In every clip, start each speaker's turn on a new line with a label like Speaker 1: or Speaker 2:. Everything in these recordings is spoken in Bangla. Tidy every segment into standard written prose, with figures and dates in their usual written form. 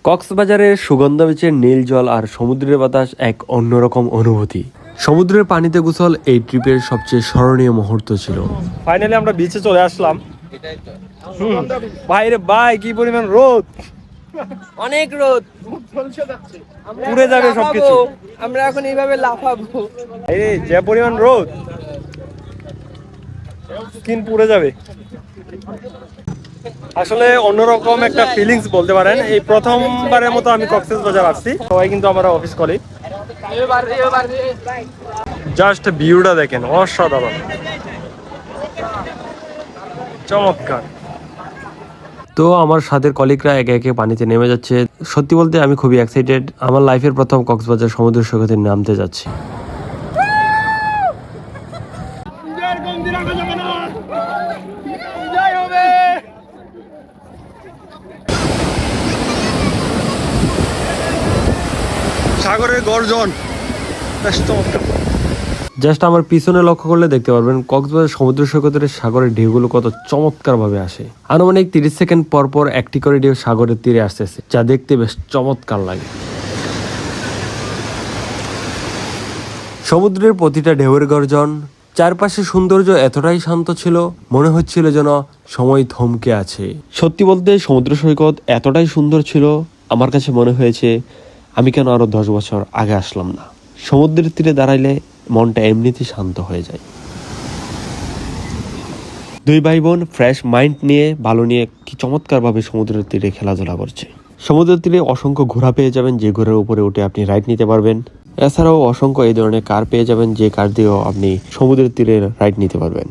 Speaker 1: কক্সবাজারের সুগন্ধ বিচের নীল জল আর সমুদ্রের বাতাস এক অন্যরকম অনুভূতি। সমুদ্রের পানিতে গোসল এই ট্রিপের সবচেয়ে স্মরণীয় মুহূর্ত ছিল। ফাইনালি আমরা বিচে চলে আসলাম। বাইরে ভাই কি পরিমাণ রোদ,
Speaker 2: অনেক রোদ,
Speaker 1: পুড়ে যাবে সবকিছু।
Speaker 2: আমরা এখন এইভাবে লাফাবো।
Speaker 1: এই যে পরিমাণ রোদ, স্কিন পুড়ে যাবে। আসলে অন্যরকম একটা ফিলিংস বলতে পারেন। এই প্রথমবারের মতো আমি কক্সবাজার আসছি। সবাই কিন্তু আমরা অফিস কলিগ। জাস্ট ভিউটা দেখেন, অসাধারণ, চমৎকার। তো আমার সাথে কলিগরা একে একে পানিতে নেমে যাচ্ছে। সত্যি বলতে আমি খুবই এক্সাইটেড। আমার লাইফের প্রথম কক্সবাজার সমুদ্র সৈকতে নামতে যাচ্ছি। সাগরের গর্জন বেশ চমৎকার। জাস্ট আমার পিছনে লক্ষ্য করলে দেখতে পারবেন কক্সবাজার সমুদ্র সৈকতের সাগরের ঢেউগুলো কত চমৎকার ভাবে আসে। আনুমানিক 30 সেকেন্ড পর পর একটি করে ঢেউ সাগরের তীরে আসতেছে, যা দেখতে বেশ চমৎকার লাগে। সমুদ্রের প্রতিটা ঢেউয়ের গর্জন, চারপাশে সৌন্দর্য এতটাই শান্ত ছিল, মনে হচ্ছিল যেন সময় থমকে আছে। সত্যি বলতে সমুদ্র সৈকত এতটাই সুন্দর ছিল, আমার কাছে মনে হয়েছে আমি কেন আরো 10 বছর আগে আসলাম না। সমুদ্রের তীরে দাঁড়াইলে মনটা এমনিতেই শান্ত হয়ে যায়। দুই ভাই বোন ফ্রেশ মাইন্ড নিয়ে বালু নিয়ে কি চমৎকারভাবে সমুদ্রের তীরে খেলাধুলা করছে। সমুদ্রের তীরে অসংখ্য ঘোড়া পেয়ে যাবেন, যে ঘোড়ার উপরে উঠে আপনি রাইড নিতে পারবেন। এছাড়াও অসংখ্য এই ধরনের কার পেয়ে যাবেন, যে কার দিয়েও আপনি সমুদ্রের তীরে রাইড নিতে পারবেন।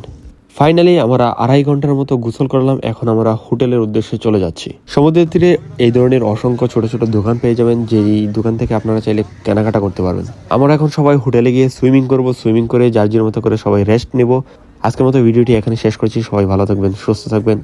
Speaker 1: ফাইনালি আমরা 2.5 ঘন্টার মতো গোসল করলাম। এখন আমরা হোটেলের উদ্দেশ্যে চলে যাচ্ছি। সমুদ্রের তীরে এই ধরনের অসংখ্য ছোট ছোট দোকান পেয়ে যাবেন, যেই দোকান থেকে আপনারা চাইলে কেনাকাটা করতে পারবেন। আমরা এখন সবাই হোটেলে গিয়ে সুইমিং করব। সুইমিং করে যার যার মতো করে সবাই রেস্ট নেব। আজকের মতো ভিডিওটি এখানে শেষ করছি। সবাই ভালো থাকবেন, সুস্থ থাকবেন।